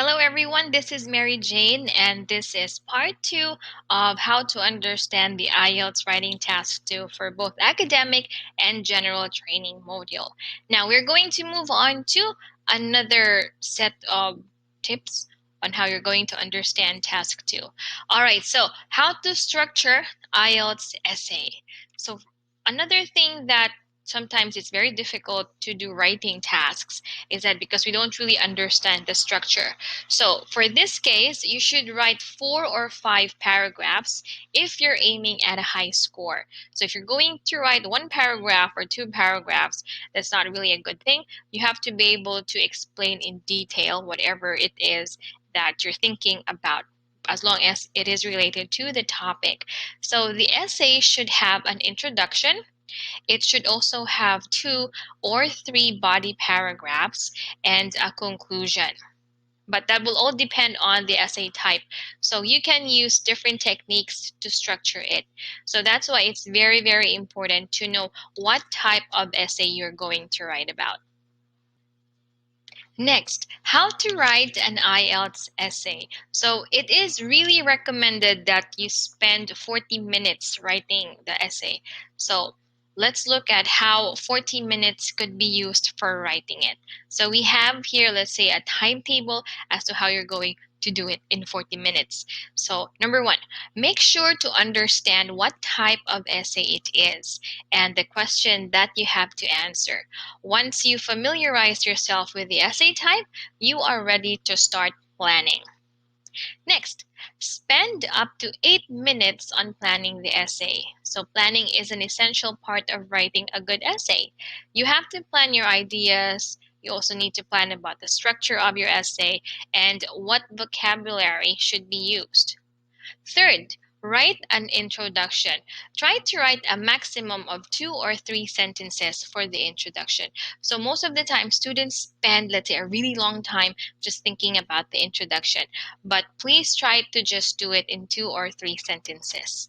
Hello everyone, this is Mary Jane and this is part 2 of how to understand the IELTS Writing Task 2 for both academic and general training module. Now we're going to move on to another set of tips on how you're going to understand Task 2. Alright, so how to structure IELTS essay. So another thing that sometimes it's very difficult to do writing tasks is that because we don't really understand the structure. So for this case, you should write 4 or 5 paragraphs if you're aiming at a high score. So if you're going to write 1 paragraph or 2 paragraphs, that's not really a good thing. You have to be able to explain in detail whatever it is that you're thinking about, as long as it is related to the topic. So the essay should have an introduction. It should also have 2 or 3 body paragraphs and a conclusion. But that will all depend on the essay type. So you can use different techniques to structure it. So that's why it's very, very important to know what type of essay you're going to write about. Next, how to write an IELTS essay. So it is really recommended that you spend 40 minutes writing the essay. So let's look at how 40 minutes could be used for writing it. So we have here, let's say, a timetable as to how you're going to do it in 40 minutes. So number 1, make sure to understand what type of essay it is and the question that you have to answer. Once you familiarize yourself with the essay type, you are ready to start planning. Next, spend up to 8 minutes on planning the essay. So planning is an essential part of writing a good essay. You have to plan your ideas. You also need to plan about the structure of your essay and what vocabulary should be used. Third, write an introduction. Try to write a maximum of 2 or 3 sentences for the introduction. So most of the time, students spend, let's say, a really long time just thinking about the introduction. But please try to just do it in 2 or 3 sentences.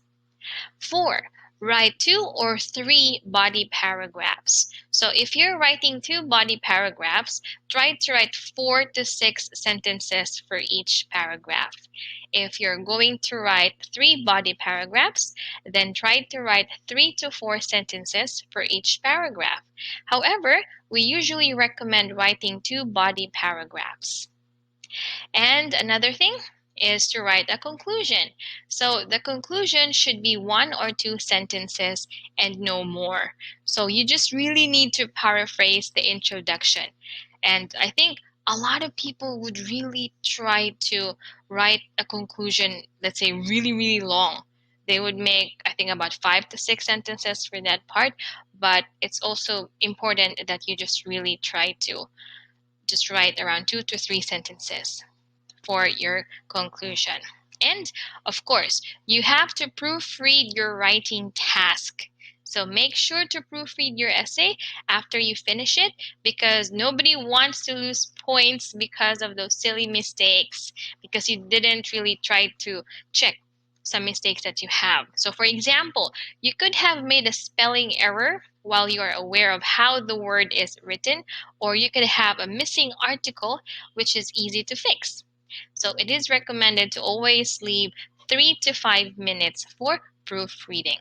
4, write 2 or 3 body paragraphs. So if you're writing 2 body paragraphs, try to write 4 to 6 sentences for each paragraph. If you're going to write 3 body paragraphs, then try to write 3 to 4 sentences for each paragraph. However, we usually recommend writing 2 body paragraphs. And another thing is to write a conclusion. So the conclusion should be 1 or 2 sentences and no more. So you just really need to paraphrase the introduction. And I think a lot of people would really try to write a conclusion, let's say, really, really long. They would make, I think, about 5 to 6 sentences for that part. But it's also important that you just really try to just write around 2 to 3 sentences for your conclusion. And of course, you have to proofread your writing task. So make sure to proofread your essay after you finish it, because nobody wants to lose points because of those silly mistakes, because you didn't really try to check some mistakes that you have. So for example, you could have made a spelling error while you are aware of how the word is written, or you could have a missing article which is easy to fix. So it is recommended to always leave 3 to 5 minutes for proofreading.